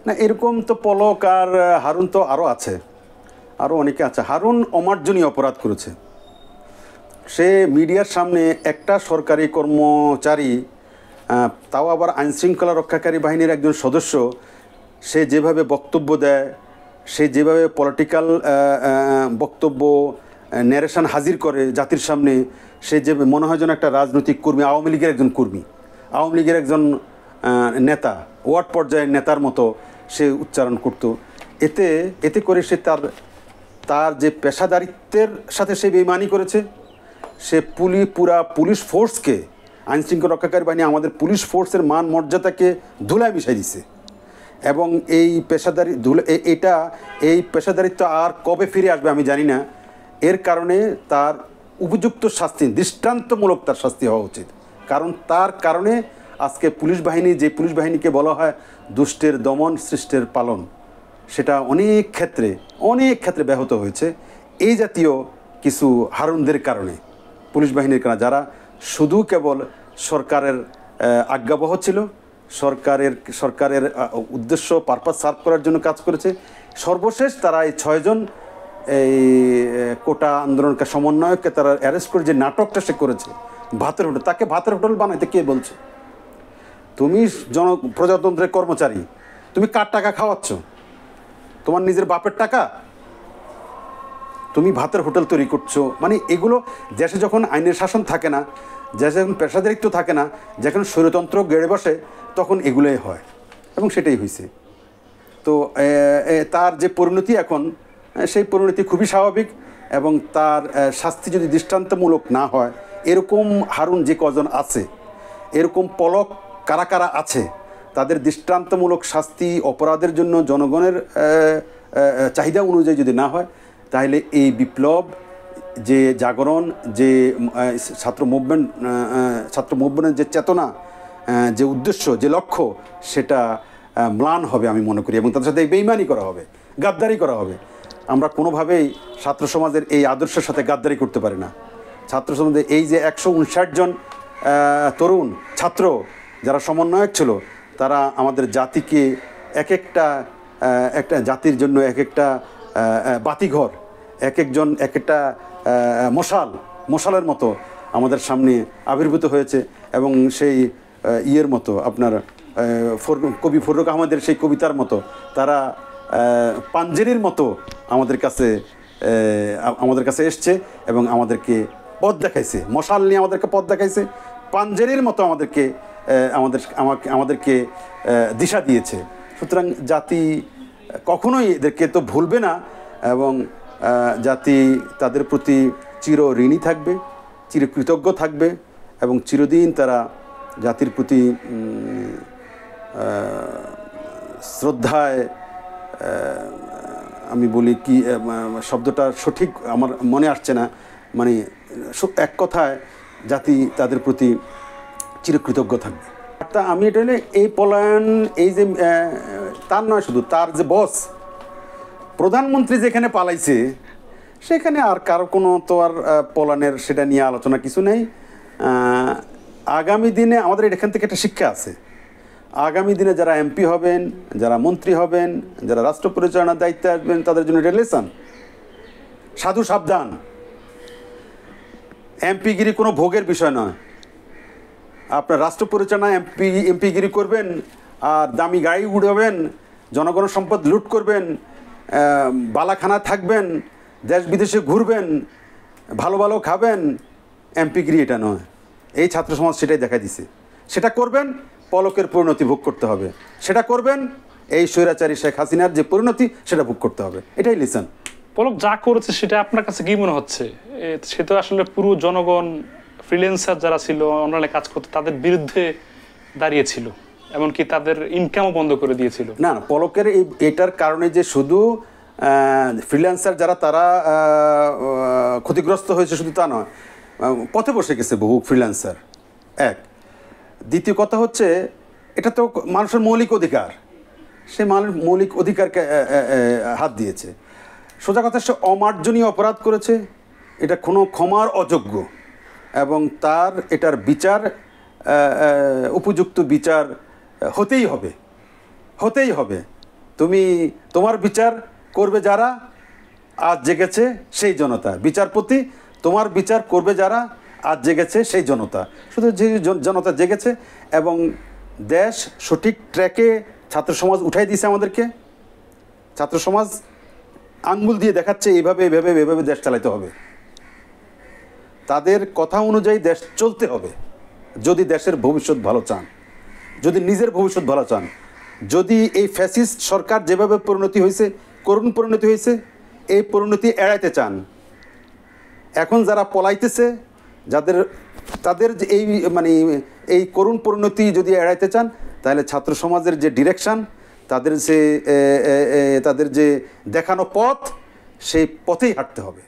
না এরকম তো পলক আর হারুন তো আরও আছে, আরও অনেকে আছে। হারুন অমার্জনীয় অপরাধ করেছে। সে মিডিয়ার সামনে একটা সরকারি কর্মচারী, তাও আবার আইনশৃঙ্খলা রক্ষাকারী বাহিনীর একজন সদস্য, সে যেভাবে বক্তব্য দেয়, সে যেভাবে পলিটিক্যাল বক্তব্য ন্যারেশন হাজির করে জাতির সামনে, সে যে মনে হয় যেন একটা রাজনৈতিক কর্মী, আওয়ামী লীগের একজন কর্মী, আওয়ামী লীগের একজন নেতা, ওয়ার্ড পর্যায়ের নেতার মতো সে উচ্চারণ করত। এতে করে সে তার যে পেশাদারিত্বের সাথে সে বেইমানি করেছে। সে পুরা পুলিশ ফোর্সকে, আইনশৃঙ্খলা রক্ষাকারী বাহিনী, আমাদের পুলিশ ফোর্সের মান মর্যাদাকে ধুলায় মিশাই দিছে। এবং এই পেশাদারিত্ব আর কবে ফিরে আসবে আমি জানি না। এর কারণে তার উপযুক্ত শাস্তি, দৃষ্টান্তমূলক তার শাস্তি হওয়া উচিত। কারণ তার কারণে আজকে পুলিশ বাহিনী, যে পুলিশ বাহিনীকে বলা হয় দুষ্টের দমন সৃষ্টের পালন, সেটা অনেক ক্ষেত্রে ব্যাহত হয়েছে এই জাতীয় কিছু হারুনদের কারণে, পুলিশ বাহিনীর কারণে, যারা শুধু কেবল সরকারের আজ্ঞাবহ ছিল, সরকারের উদ্দেশ্য পারপাস সার্ভ করার জন্য কাজ করেছে। সর্বশেষ তারা এই 6 জন এই কোটা আন্দোলনকে সমন্বয়ককে তারা অ্যারেস্ট করে যে নাটকটা সে করেছে, ভাতের হোটেল, তাকে ভাতের হোটেল বানাইতে কে বলছে? তুমি প্রজাতন্ত্রের কর্মচারী, তুমি কার টাকা খাওয়াচ্ছ? তোমার নিজের বাপের টাকা? তুমি ভাতের হোটেল তৈরি করছো। মানে এগুলো দেশে যখন আইনের শাসন থাকে না, দেশে যখন পেশাদারিত্ব থাকে না, যখন স্বৈরতন্ত্র গেড়ে বসে, তখন এগুলোই হয়, এবং সেটাই হয়েছে। তো তার যে পরিণতি এখন, সেই পরিণতি খুবই স্বাভাবিক, এবং তার শাস্তি যদি দৃষ্টান্তমূলক না হয়, এরকম হারুন যে কজন আছে, এরকম পলক কারা কারা আছে, তাদের দৃষ্টান্তমূলক শাস্তি অপরাধের জন্য জনগণের চাহিদা অনুযায়ী যদি না হয়, তাহলে এই বিপ্লব, যে জাগরণ, যে ছাত্র মুভমেন্টের যে চেতনা, যে উদ্দেশ্য, যে লক্ষ্য, সেটা ম্লান হবে আমি মনে করি, এবং তাদের সাথে বেইমানি করা হবে, গাদ্দারি করা হবে। আমরা কোনোভাবেই ছাত্র সমাজের এই আদর্শের সাথে গাদ্দারি করতে পারি না। ছাত্র সমাজের এই যে 159 জন তরুণ ছাত্র যারা সমন্বয়ক ছিল, তারা আমাদের জাতিকে একটা জাতির জন্য একটা বাতিঘর, একজন একটা মশালের মতো আমাদের সামনে আবির্ভূত হয়েছে। এবং সেই ইয়ের মতো, আপনার কবি ফররুখ আহমদের সেই কবিতার মতো, তারা পাঞ্জেরির মতো আমাদের কাছে এসছে এবং আমাদেরকে পথ দেখাইছে, মশাল নিয়ে আমাদেরকে পথ দেখাইছে, পাঞ্জেরির মতো আমাদেরকে দিশা দিয়েছে। সুতরাং জাতি কখনোই এদেরকে তো ভুলবে না, এবং জাতি তাদের প্রতি চির ঋণী থাকবে, চিরকৃতজ্ঞ থাকবে, এবং চিরদিন তারা জাতির প্রতি শ্রদ্ধায়, আমি বলি কি শব্দটা সঠিক আমার মনে আসছে না, মানে এক কথায় জাতি তাদের প্রতি চিরকৃতজ্ঞ থাকবে। তা আমি এটা হলে এই পলায়ন, এই যে তার নয়, শুধু তার যে বস প্রধানমন্ত্রী যেখানে পালাইছে, সেখানে আর কারো কোনো তো আর পলায়নের সেটা নিয়ে আলোচনা কিছু নেই। আগামী দিনে আমাদের এখান থেকে একটা শিক্ষা আছে। আগামী দিনে যারা এমপি হবেন, যারা মন্ত্রী হবেন, যারা রাষ্ট্র পরিচালনার দায়িত্বে আসবেন, তাদের জন্য রিলেশন সাধু সাবধান। এমপিগিরি কোনো ভোগের বিষয় নয়। আপনার রাষ্ট্র পরিচালনা এমপিগিরি করবেন, আর দামি গাড়ি উড়াবেন, জনগণের সম্পদ লুট করবেন, বালাখানা থাকবেন, দেশ বিদেশে ঘুরবেন, ভালো ভালো খাবেন, এমপিগিরি এটা নয়। এই ছাত্র সমাজ সেটাই দেখা দিছে। সেটা করবেন, পলকের পরিণতি ভোগ করতে হবে। সেটা করবেন, এই স্বৈরাচারী শেখ হাসিনার যে পরিণতি, সেটা ভোগ করতে হবে। এটাই লিসন। পলক যা করেছে সেটা আপনার কাছে কি মনে হচ্ছে? সে তো আসলে পুরো জনগণ, ফ্রিল্যান্সার যারা ছিল, অনলাইনে কাজ করতে, তাদের বিরুদ্ধে দাঁড়িয়েছিল, এমনকি তাদের ইনকামও বন্ধ করে দিয়েছিল। না, পলকের এটার কারণে যে শুধু ফ্রিল্যান্সার যারা তারা ক্ষতিগ্রস্ত হয়েছে শুধু তা নয়, পথে বসে গেছে বহু ফ্রিল্যান্সার। এক, দ্বিতীয় কথা হচ্ছে, এটা তো মানুষের মৌলিক অধিকার, সে মৌলিক অধিকারকে হাত দিয়েছে। সোজা কথা, সে অমার্জনীয় অপরাধ করেছে, এটা কোনো ক্ষমার অযোগ্য, এবং তার এটার বিচার, উপযুক্ত বিচার হতেই হবে। তোমার বিচার করবে যারা আজ জেগেছে সেই জনতা, বিচারপতি তোমার বিচার করবে যারা আজ জেগেছে সেই জনতা। শুধু যে জনতা জেগেছে এবং দেশ সঠিক ট্র্যাকে ছাত্র সমাজ উঠাই দিয়েছে আমাদেরকে। ছাত্র সমাজ আঙ্গুল দিয়ে দেখাচ্ছে এইভাবে এইভাবে এইভাবে দেশ চালাতে হবে, তাদের কথা অনুযায়ী দেশ চলতে হবে যদি দেশের ভবিষ্যৎ ভালো চান, যদি নিজের ভবিষ্যৎ ভালো চান। যদি এই ফ্যাসিস্ট সরকার যেভাবে পরিণতি হয়েছে, করুণ পরিণতি হয়েছে, এই পরিণতি এড়াইতে চান, এখন যারা পলাইতেছে তাদের যে এই করুণ পরিণতি যদি এড়াইতে চান, তাহলে ছাত্র সমাজের যে ডিরেকশন, তাদের যে দেখানো পথ, সেই পথেই হাঁটতে হবে।